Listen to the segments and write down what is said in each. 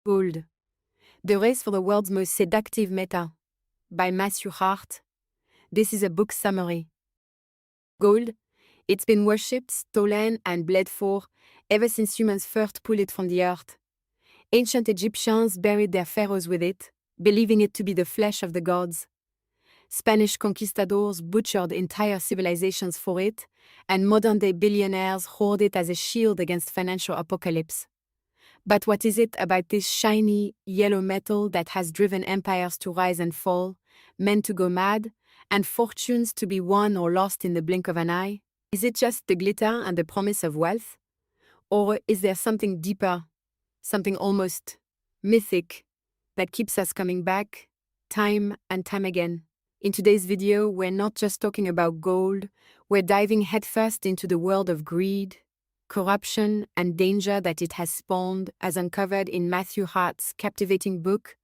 Gold. The Race for the World's Most Seductive Metal by Matthew Hart. This is a book summary. Gold. It's been worshipped, stolen, and bled for ever since humans first pulled it from the earth. Ancient Egyptians buried their pharaohs with it, believing it to be the flesh of the gods. Spanish conquistadors butchered entire civilizations for it, and modern-day billionaires hoard it as a shield against financial apocalypse. But what is it about this shiny, yellow metal that has driven empires to rise and fall, men to go mad, and fortunes to be won or lost in the blink of an eye? Is it just the glitter and the promise of wealth? Or is there something deeper, something almost mythic, that keeps us coming back, time and time again? In today's video, we're not just talking about gold, we're diving headfirst into the world of greed, corruption, and danger that it has spawned, as uncovered in Matthew Hart's captivating book,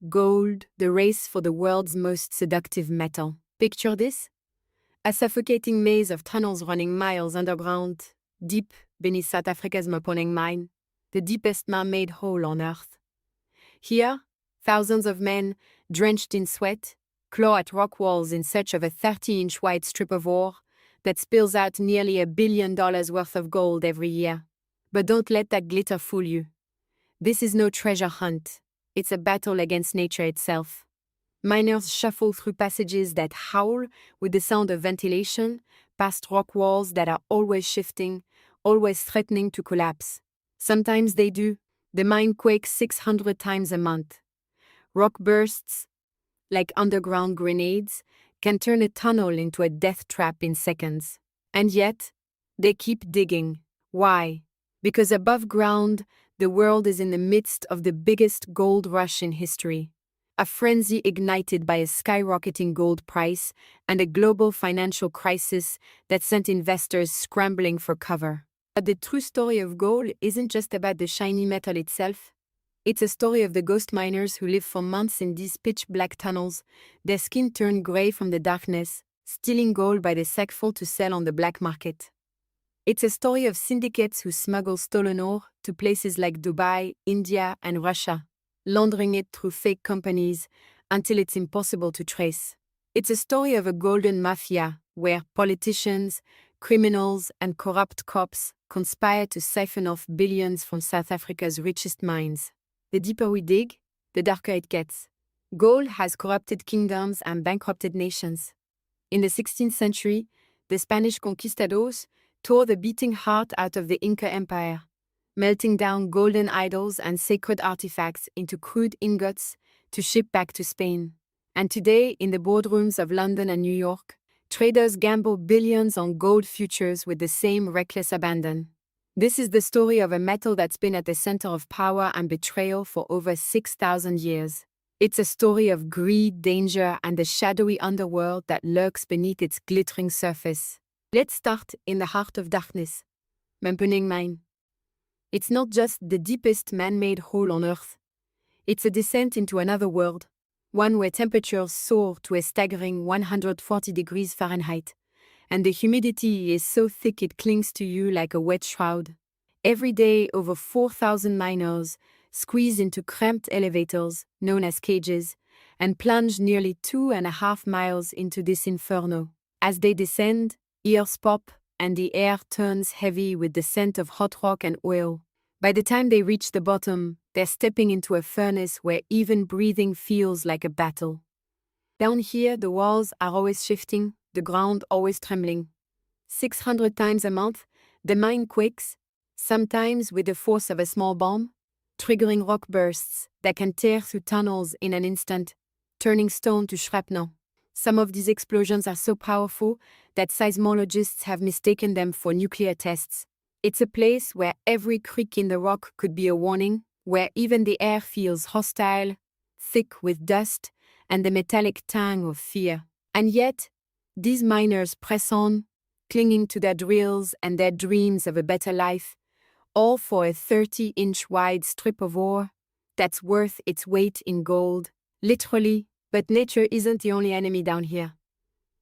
Gold, the Race for the World's Most Seductive Metal. Picture this: a suffocating maze of tunnels running miles underground, deep beneath South Africa's Mafia mine, the deepest man-made hole on Earth. Here, thousands of men, drenched in sweat, claw at rock walls in search of a 30-inch wide strip of ore that spills out nearly $1 billion worth of gold every year. But don't let that glitter fool you. This is no treasure hunt. It's a battle against nature itself. Miners shuffle through passages that howl with the sound of ventilation, past rock walls that are always shifting, always threatening to collapse. Sometimes they do. The mine quakes 600 times a month. Rock bursts, like underground grenades, can turn a tunnel into a death trap in seconds. And yet, they keep digging. Why? Because above ground, the world is in the midst of the biggest gold rush in history. A frenzy ignited by a skyrocketing gold price and a global financial crisis that sent investors scrambling for cover. But the true story of gold isn't just about the shiny metal itself. It's a story of the ghost miners who live for months in these pitch-black tunnels, their skin turned gray from the darkness, stealing gold by the sackful to sell on the black market. It's a story of syndicates who smuggle stolen ore to places like Dubai, India, and Russia, laundering it through fake companies until it's impossible to trace. It's a story of a golden mafia where politicians, criminals, and corrupt cops conspire to siphon off billions from South Africa's richest mines. The deeper we dig, the darker it gets. Gold has corrupted kingdoms and bankrupted nations. In the 16th century, the Spanish conquistadors tore the beating heart out of the Inca Empire, melting down golden idols and sacred artifacts into crude ingots to ship back to Spain. And today, in the boardrooms of London and New York, traders gamble billions on gold futures with the same reckless abandon. This is the story of a metal that's been at the center of power and betrayal for over 6,000 years. It's a story of greed, danger, and the shadowy underworld that lurks beneath its glittering surface. Let's start in the heart of darkness, Mafia mine. It's not just the deepest man-made hole on Earth. It's a descent into another world, one where temperatures soar to a staggering 140 degrees Fahrenheit. And the humidity is so thick it clings to you like a wet shroud. Every day, over 4,000 miners squeeze into cramped elevators, known as cages, and plunge nearly 2.5 miles into this inferno. As they descend, ears pop, and the air turns heavy with the scent of hot rock and oil. By the time they reach the bottom, they're stepping into a furnace where even breathing feels like a battle. Down here, the walls are always shifting, the ground always trembling. 600 times a month, the mine quakes, sometimes with the force of a small bomb, triggering rock bursts that can tear through tunnels in an instant, turning stone to shrapnel. Some of these explosions are so powerful that seismologists have mistaken them for nuclear tests. It's a place where every creak in the rock could be a warning, where even the air feels hostile, thick with dust, and the metallic tang of fear. And yet, these miners press on, clinging to their drills and their dreams of a better life, all for a 30-inch wide strip of ore that's worth its weight in gold, literally. But nature isn't the only enemy down here.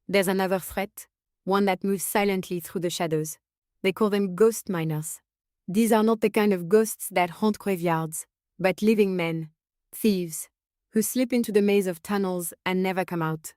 There's another threat, one that moves silently through the shadows. They call them ghost miners. These are not the kind of ghosts that haunt graveyards. but living men, thieves, who slip into the maze of tunnels and never come out.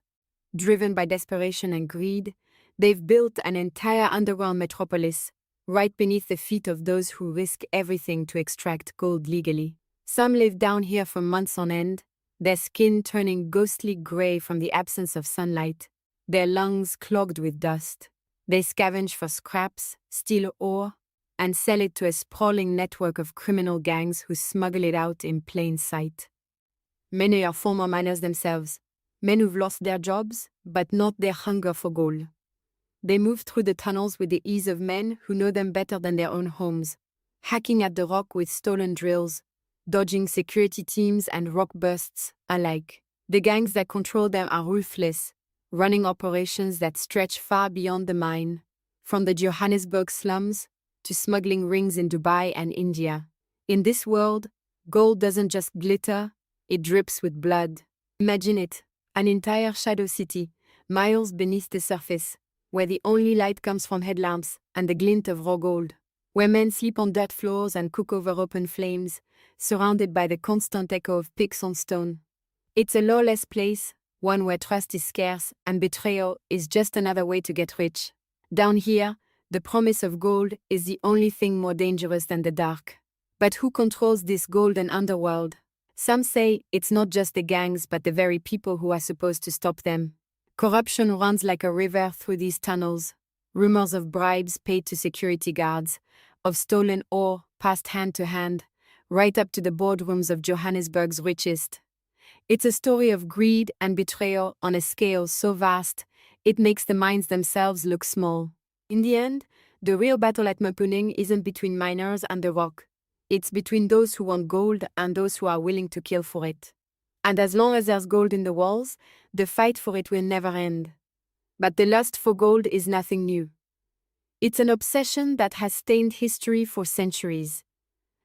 Driven by desperation and greed, they've built an entire underground metropolis, right beneath the feet of those who risk everything to extract gold legally. Some live down here for months on end, their skin turning ghostly gray from the absence of sunlight, their lungs clogged with dust. They scavenge for scraps, steal ore, and sell it to a sprawling network of criminal gangs who smuggle it out in plain sight. Many are former miners themselves, men who've lost their jobs, but not their hunger for gold. They move through the tunnels with the ease of men who know them better than their own homes, hacking at the rock with stolen drills, dodging security teams and rock bursts alike. The gangs that control them are ruthless, running operations that stretch far beyond the mine, from the Johannesburg slums to smuggling rings in Dubai and India. In this world, gold doesn't just glitter, it drips with blood. Imagine it, an entire shadow city, miles beneath the surface, where the only light comes from headlamps and the glint of raw gold, where men sleep on dirt floors and cook over open flames, surrounded by the constant echo of picks on stone. It's a lawless place, one where trust is scarce and betrayal is just another way to get rich. Down here, the promise of gold is the only thing more dangerous than the dark. But who controls this golden underworld? Some say it's not just the gangs but the very people who are supposed to stop them. Corruption runs like a river through these tunnels. Rumors of bribes paid to security guards, of stolen ore passed hand to hand, right up to the boardrooms of Johannesburg's richest. It's a story of greed and betrayal on a scale so vast, it makes the mines themselves look small. In the end, the real battle at Mafia isn't between miners and the rock. It's between those who want gold and those who are willing to kill for it. And as long as there's gold in the walls, the fight for it will never end. But the lust for gold is nothing new. It's an obsession that has stained history for centuries.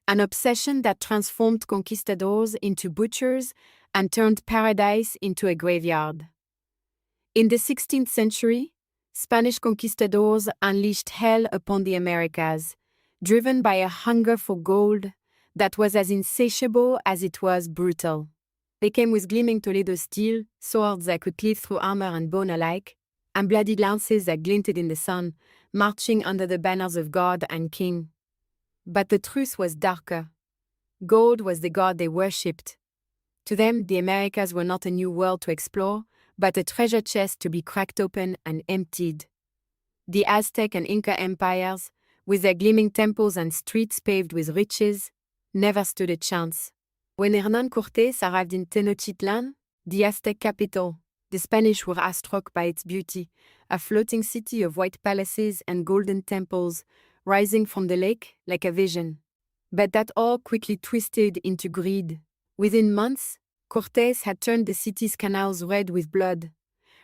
An obsession that transformed conquistadors into butchers and turned paradise into a graveyard. In the 16th century, Spanish conquistadors unleashed hell upon the Americas, driven by a hunger for gold that was as insatiable as it was brutal. They came with gleaming Toledo steel, swords that could cleave through armor and bone alike, and bloody lances that glinted in the sun, marching under the banners of God and King. But the truth was darker. Gold was the god they worshipped. To them, the Americas were not a new world to explore, but a treasure chest to be cracked open and emptied. The Aztec and Inca empires, with their gleaming temples and streets paved with riches, never stood a chance. When Hernán Cortés arrived in Tenochtitlan, the Aztec capital, the Spanish were awestruck by its beauty, a floating city of white palaces and golden temples rising from the lake like a vision. But that all quickly twisted into greed. Within months, Cortés had turned the city's canals red with blood,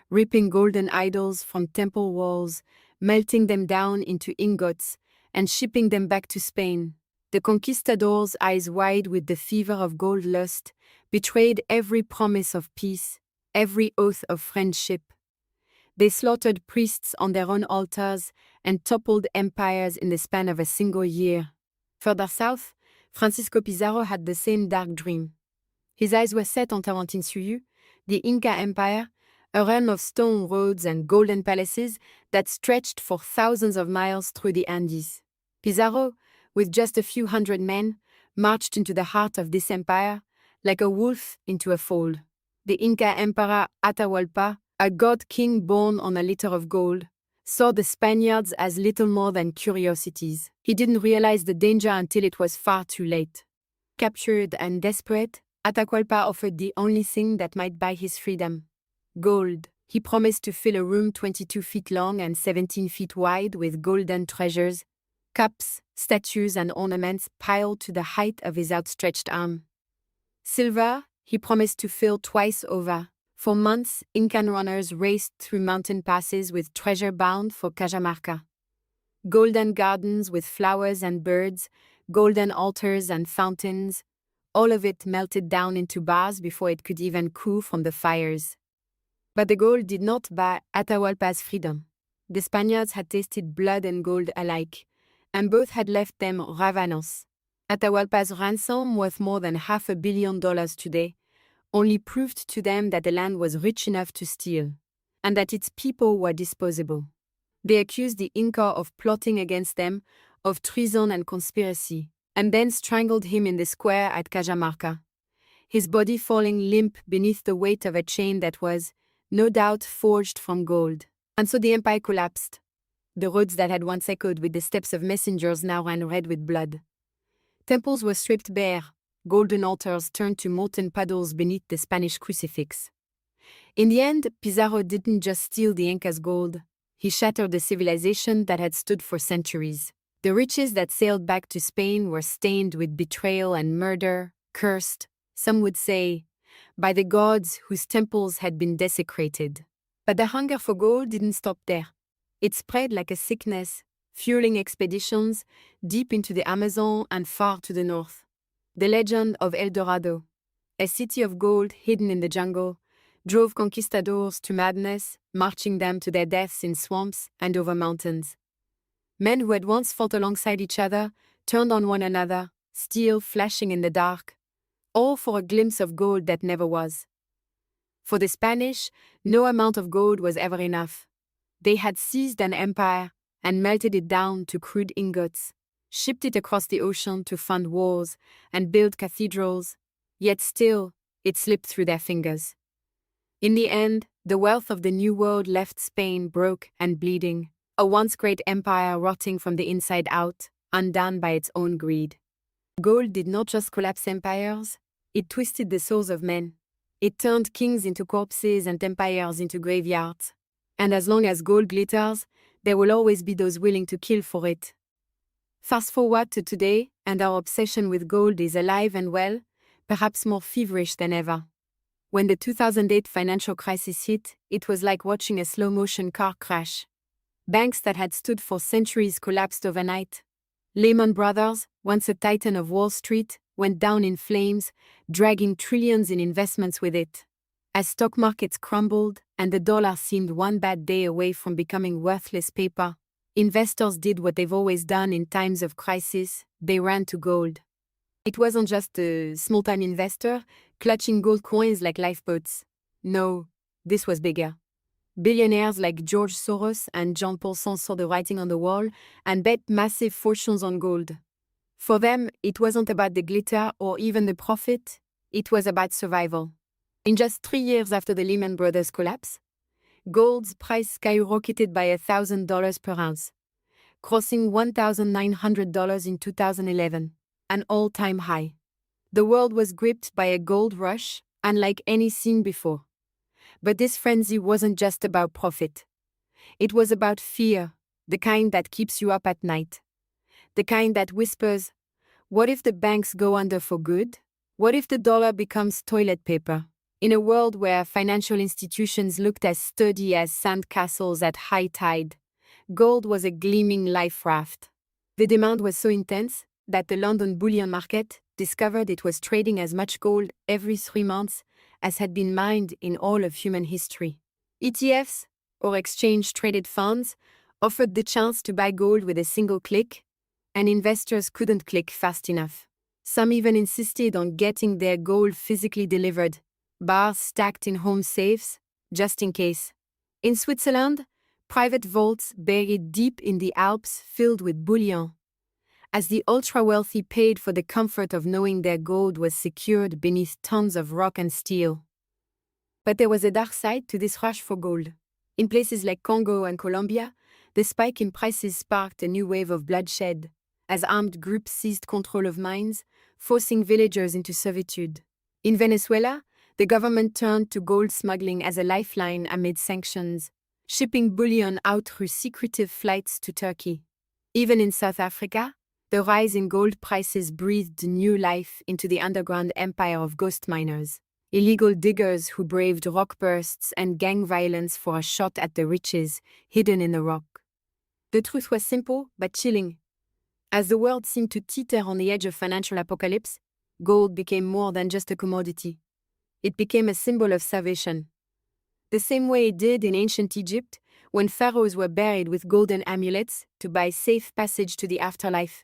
ripping golden idols from temple walls, melting them down into ingots, and shipping them back to Spain. The conquistadors, eyes wide with the fever of gold lust, betrayed every promise of peace, every oath of friendship. They slaughtered priests on their own altars and toppled empires in the span of a single year. Further south, Francisco Pizarro had the same dark dream. His eyes were set on Tawantinsuyu, the Inca Empire, a realm of stone roads and golden palaces that stretched for thousands of miles through the Andes. Pizarro, with just a few hundred men, marched into the heart of this empire, like a wolf into a fold. The Inca Emperor Atahualpa, a god king born on a litter of gold, saw the Spaniards as little more than curiosities. He didn't realize the danger until it was far too late. Captured and desperate, Atahualpa offered the only thing that might buy his freedom: gold. He promised to fill a room 22 feet long and 17 feet wide with golden treasures, cups, statues, and ornaments piled to the height of his outstretched arm. Silver, he promised to fill twice over. For months, Incan runners raced through mountain passes with treasure bound for Cajamarca. Golden gardens with flowers and birds, golden altars and fountains, all of it melted down into bars before it could even cool from the fires. But the gold did not buy Atahualpa's freedom. The Spaniards had tasted blood and gold alike, and both had left them ravenous. Atahualpa's ransom, worth more than $500 million today, only proved to them that the land was rich enough to steal, and that its people were disposable. They accused the Inca of plotting against them, of treason and conspiracy, and then strangled him in the square at Cajamarca, his body falling limp beneath the weight of a chain that was, no doubt, forged from gold. And so the empire collapsed. The roads that had once echoed with the steps of messengers now ran red with blood. Temples were stripped bare, golden altars turned to molten puddles beneath the Spanish crucifix. In the end, Pizarro didn't just steal the Inca's gold, he shattered the civilization that had stood for centuries. The riches that sailed back to Spain were stained with betrayal and murder, cursed, some would say, by the gods whose temples had been desecrated. But the hunger for gold didn't stop there. It spread like a sickness, fueling expeditions deep into the Amazon and far to the north. The legend of El Dorado, a city of gold hidden in the jungle, drove conquistadors to madness, marching them to their deaths in swamps and over mountains. Men who had once fought alongside each other turned on one another, steel flashing in the dark, all for a glimpse of gold that never was. For the Spanish, no amount of gold was ever enough. They had seized an empire and melted it down to crude ingots, shipped it across the ocean to fund wars and build cathedrals, yet still it slipped through their fingers. In the end, the wealth of the New World left Spain broke and bleeding, a once great empire rotting from the inside out, undone by its own greed. Gold did not just collapse empires, it twisted the souls of men. It turned kings into corpses and empires into graveyards. And as long as gold glitters, there will always be those willing to kill for it. Fast forward to today, and our obsession with gold is alive and well, perhaps more feverish than ever. When the 2008 financial crisis hit, it was like watching a slow-motion car crash. Banks that had stood for centuries collapsed overnight. Lehman Brothers, once a titan of Wall Street, went down in flames, dragging trillions in investments with it. As stock markets crumbled and the dollar seemed one bad day away from becoming worthless paper, investors did what they've always done in times of crisis: they ran to gold. It wasn't just a small-time investor clutching gold coins like lifeboats. No, this was bigger. Billionaires like George Soros and Jean-Paul Sartre saw the writing on the wall and bet massive fortunes on gold. For them, it wasn't about the glitter or even the profit, it was about survival. In just 3 years after the Lehman Brothers collapse, gold's price skyrocketed by $1,000 per ounce, crossing $1,900 in 2011, an all-time high. The world was gripped by a gold rush, unlike any seen before. But this frenzy wasn't just about profit. It was about fear, the kind that keeps you up at night. The kind that whispers, what if the banks go under for good? What if the dollar becomes toilet paper? In a world where financial institutions looked as sturdy as sand castles at high tide, gold was a gleaming life raft. The demand was so intense that the London bullion market discovered it was trading as much gold every 3 months as had been mined in all of human history. ETFs, or exchange-traded funds, offered the chance to buy gold with a single click, and investors couldn't click fast enough. Some even insisted on getting their gold physically delivered, bars stacked in home safes, just in case. In Switzerland, private vaults buried deep in the Alps filled with bullion, as the ultra-wealthy paid for the comfort of knowing their gold was secured beneath tons of rock and steel. But there was a dark side to this rush for gold. In places like Congo and Colombia, the spike in prices sparked a new wave of bloodshed, as armed groups seized control of mines, forcing villagers into servitude. In Venezuela, the government turned to gold smuggling as a lifeline amid sanctions, shipping bullion out through secretive flights to Turkey. Even in South Africa, the rise in gold prices breathed new life into the underground empire of ghost miners, illegal diggers who braved rock bursts and gang violence for a shot at the riches hidden in the rock. The truth was simple but chilling. As the world seemed to teeter on the edge of financial apocalypse, gold became more than just a commodity. It became a symbol of salvation. The same way it did in ancient Egypt, when pharaohs were buried with golden amulets to buy safe passage to the afterlife.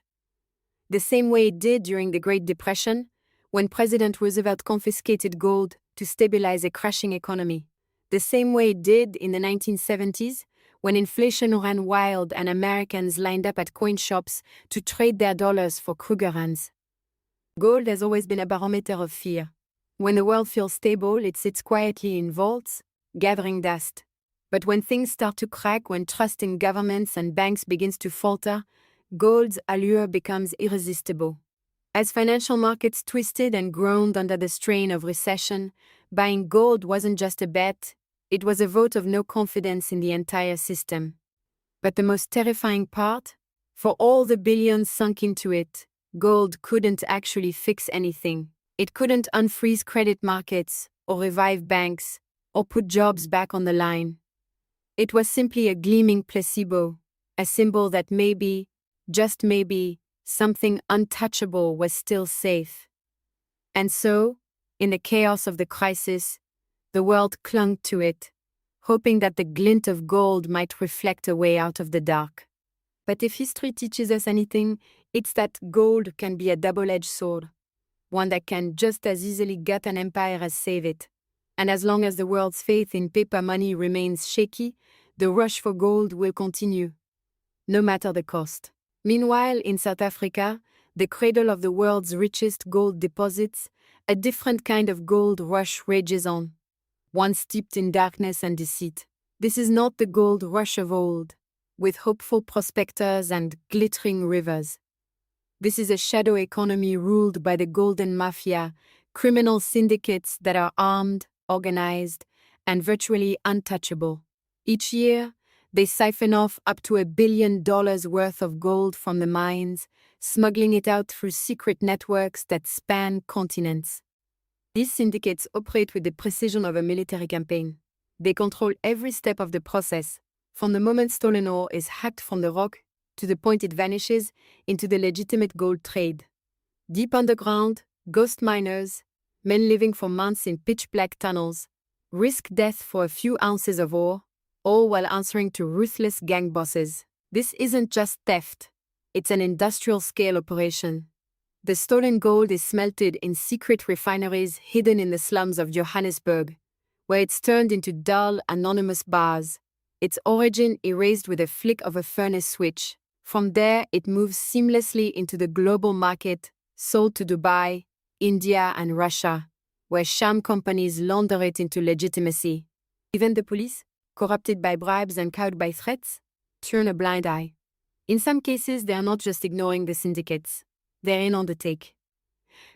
the same way it did during the Great Depression, when President Roosevelt confiscated gold to stabilize a crashing economy. The same way it did in the 1970s, when inflation ran wild and Americans lined up at coin shops to trade their dollars for Krugerrands. Gold has always been a barometer of fear. When the world feels stable, it sits quietly in vaults, gathering dust. But when things start to crack, when trust in governments and banks begins to falter, gold's allure becomes irresistible. As financial markets twisted and groaned under the strain of recession, buying gold wasn't just a bet, it was a vote of no confidence in the entire system. But the most terrifying part? For all the billions sunk into it, gold couldn't actually fix anything. It couldn't unfreeze credit markets, or revive banks, or put jobs back on the line. It was simply a gleaming placebo, a symbol that maybe, just maybe, something untouchable was still safe. And so, in the chaos of the crisis, the world clung to it, hoping that the glint of gold might reflect a way out of the dark. But if history teaches us anything, it's that gold can be a double-edged sword, one that can just as easily gut an empire as save it. And as long as the world's faith in paper money remains shaky, the rush for gold will continue, no matter the cost. Meanwhile, in South Africa, the cradle of the world's richest gold deposits, a different kind of gold rush rages on, one steeped in darkness and deceit. This is not the gold rush of old, with hopeful prospectors and glittering rivers. This is a shadow economy ruled by the golden mafia, criminal syndicates that are armed, organized, and virtually untouchable. Each year, they siphon off up to $1 billion worth of gold from the mines, smuggling it out through secret networks that span continents. These syndicates operate with the precision of a military campaign. They control every step of the process, from the moment stolen ore is hacked from the rock to the point it vanishes into the legitimate gold trade. Deep underground, ghost miners, men living for months in pitch-black tunnels, risk death for a few ounces of ore, all while answering to ruthless gang bosses. This isn't just theft, it's an industrial-scale operation. The stolen gold is smelted in secret refineries hidden in the slums of Johannesburg, where it's turned into dull, anonymous bars, its origin erased with a flick of a furnace switch. From there, it moves seamlessly into the global market, sold to Dubai, India, and Russia, where sham companies launder it into legitimacy. Even the police, corrupted by bribes and cowed by threats, turn a blind eye. In some cases, they are not just ignoring the syndicates. They're in on the take.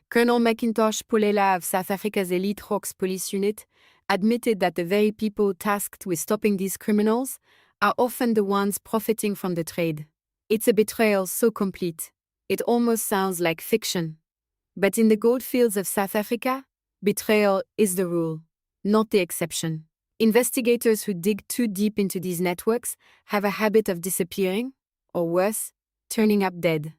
Colonel Macintosh Polela of South Africa's elite Hawks police unit admitted that the very people tasked with stopping these criminals are often the ones profiting from the trade. It's a betrayal so complete, it almost sounds like fiction. But in the gold fields of South Africa, betrayal is the rule, not the exception. Investigators who dig too deep into these networks have a habit of disappearing, or worse, turning up dead.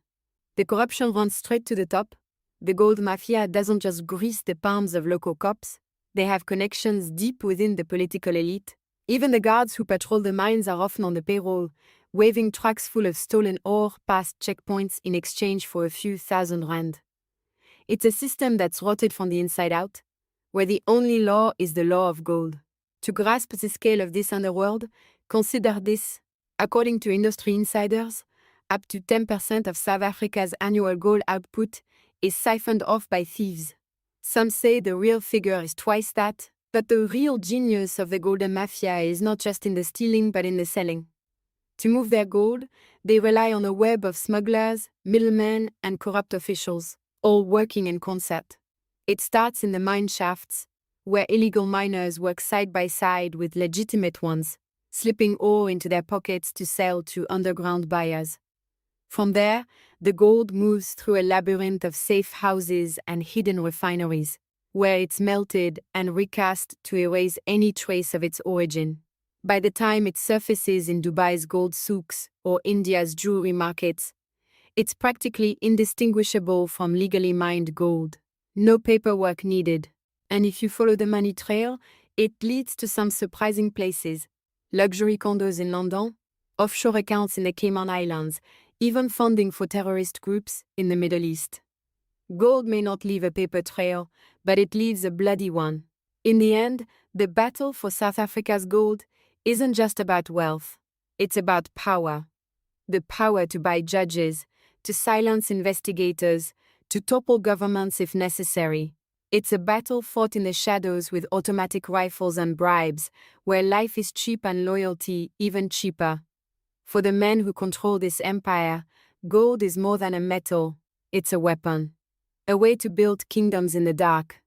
The corruption runs straight to the top. The gold mafia doesn't just grease the palms of local cops, they have connections deep within the political elite. Even the guards who patrol the mines are often on the payroll, waving trucks full of stolen ore past checkpoints in exchange for a few thousand rand. It's a system that's rotted from the inside out, where the only law is the law of gold. To grasp the scale of this underworld, consider this. According to industry insiders, up to 10% of South Africa's annual gold output is siphoned off by thieves. Some say the real figure is twice that, but the real genius of the golden mafia is not just in the stealing but in the selling. To move their gold, they rely on a web of smugglers, middlemen, and corrupt officials, all working in concert. It starts in the mine shafts, where illegal miners work side by side with legitimate ones, slipping ore into their pockets to sell to underground buyers. From there, the gold moves through a labyrinth of safe houses and hidden refineries, where it's melted and recast to erase any trace of its origin. By the time it surfaces in Dubai's gold souks or India's jewelry markets, it's practically indistinguishable from legally mined gold. No paperwork needed. And if you follow the money trail, it leads to some surprising places. Luxury condos in London, offshore accounts in the Cayman Islands, even funding for terrorist groups in the Middle East. Gold may not leave a paper trail, but it leaves a bloody one. In the end, the battle for South Africa's gold isn't just about wealth. It's about power. The power to buy judges, to silence investigators, to topple governments if necessary. It's a battle fought in the shadows with automatic rifles and bribes, where life is cheap and loyalty even cheaper. For the men who control this empire, gold is more than a metal, it's a weapon. A way to build kingdoms in the dark.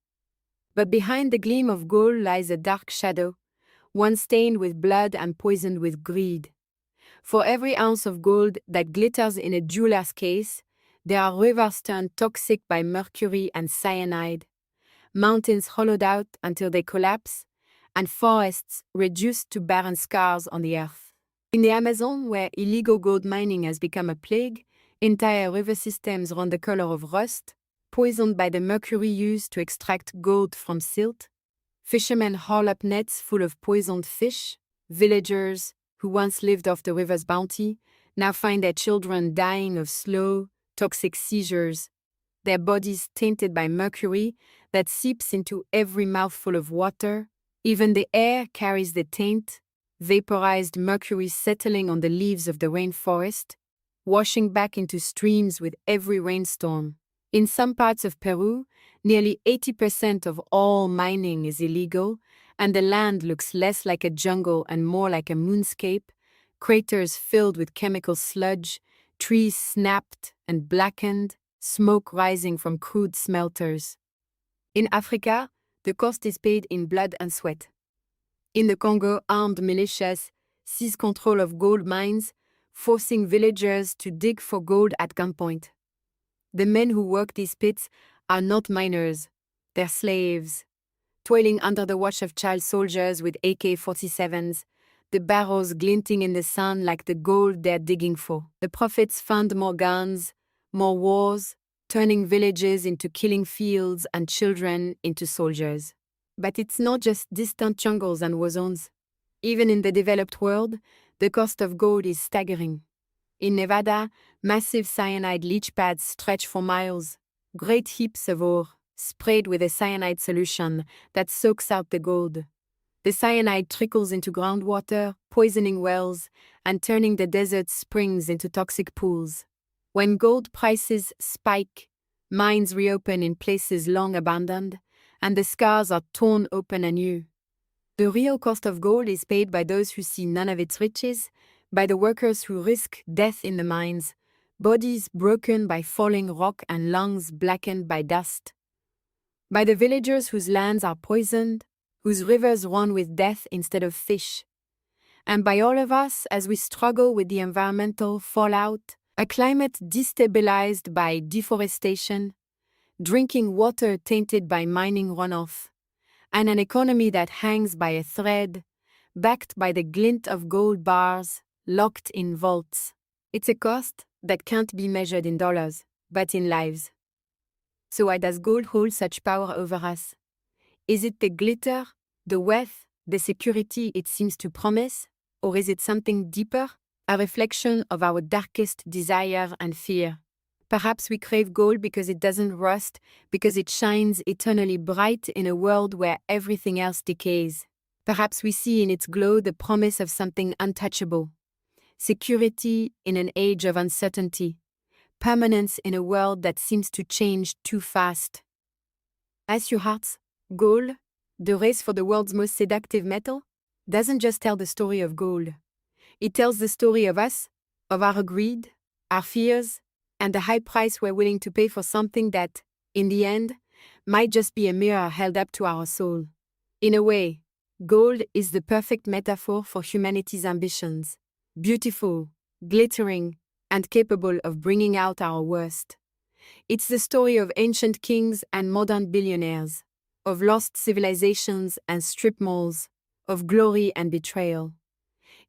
But behind the gleam of gold lies a dark shadow, one stained with blood and poisoned with greed. For every ounce of gold that glitters in a jeweler's case, there are rivers turned toxic by mercury and cyanide, mountains hollowed out until they collapse, and forests reduced to barren scars on the earth. In the Amazon, where illegal gold mining has become a plague, entire river systems run the color of rust, poisoned by the mercury used to extract gold from silt. Fishermen haul up nets full of poisoned fish. Villagers, who once lived off the river's bounty, now find their children dying of slow, toxic seizures, their bodies tainted by mercury that seeps into every mouthful of water. Even the air carries the taint, vaporized mercury settling on the leaves of the rainforest, washing back into streams with every rainstorm. In some parts of Peru, nearly 80% of all mining is illegal, and the land looks less like a jungle and more like a moonscape, craters filled with chemical sludge, trees snapped and blackened, smoke rising from crude smelters. In Africa, the cost is paid in blood and sweat. In the Congo, armed militias seize control of gold mines, forcing villagers to dig for gold at gunpoint. The men who work these pits are not miners, they're slaves, toiling under the watch of child soldiers with AK-47s, the barrels glinting in the sun like the gold they're digging for. The profits fund more guns, more wars, turning villages into killing fields and children into soldiers. But it's not just distant jungles and war zones. Even in the developed world, the cost of gold is staggering. In Nevada, massive cyanide leach pads stretch for miles, great heaps of ore, sprayed with a cyanide solution that soaks out the gold. The cyanide trickles into groundwater, poisoning wells, and turning the desert springs into toxic pools. When gold prices spike, mines reopen in places long abandoned, and the scars are torn open anew. The real cost of gold is paid by those who see none of its riches, by the workers who risk death in the mines, bodies broken by falling rock and lungs blackened by dust. By the villagers whose lands are poisoned, whose rivers run with death instead of fish. And by all of us as we struggle with the environmental fallout, a climate destabilized by deforestation, drinking water tainted by mining runoff, and an economy that hangs by a thread, backed by the glint of gold bars, locked in vaults. It's a cost that can't be measured in dollars, but in lives. So why does gold hold such power over us? Is it the glitter, the wealth, the security it seems to promise? Or is it something deeper, a reflection of our darkest desire and fear? Perhaps we crave gold because it doesn't rust, because it shines eternally bright in a world where everything else decays. Perhaps we see in its glow the promise of something untouchable. Security in an age of uncertainty, permanence in a world that seems to change too fast. Matthew Hart's Gold, the race for the world's most seductive metal, doesn't just tell the story of gold. It tells the story of us, of our greed, our fears, and the high price we're willing to pay for something that, in the end, might just be a mirror held up to our soul. In a way, gold is the perfect metaphor for humanity's ambitions. Beautiful, glittering, and capable of bringing out our worst. It's the story of ancient kings and modern billionaires, of lost civilizations and strip malls, of glory and betrayal.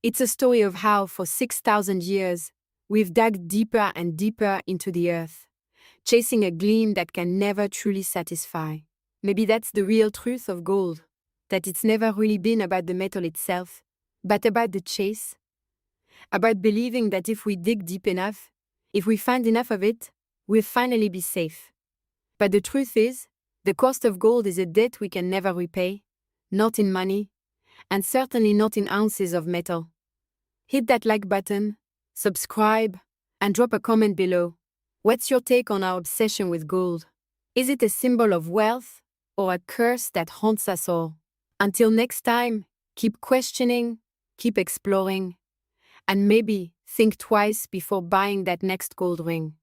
It's a story of how, for 6,000 years, we've dug deeper and deeper into the earth, chasing a gleam that can never truly satisfy. Maybe that's the real truth of gold, that it's never really been about the metal itself, but about the chase, about believing that if we dig deep enough, If we find enough of it, we'll finally be safe. But the truth is, the cost of gold is a debt we can never repay, not in money, and certainly not in ounces of metal. Hit that like button, subscribe, and drop a comment below. What's your take on our obsession with gold? Is it a symbol of wealth or a curse that haunts us all? Until next time, keep questioning, keep exploring, and maybe think twice before buying that next gold ring.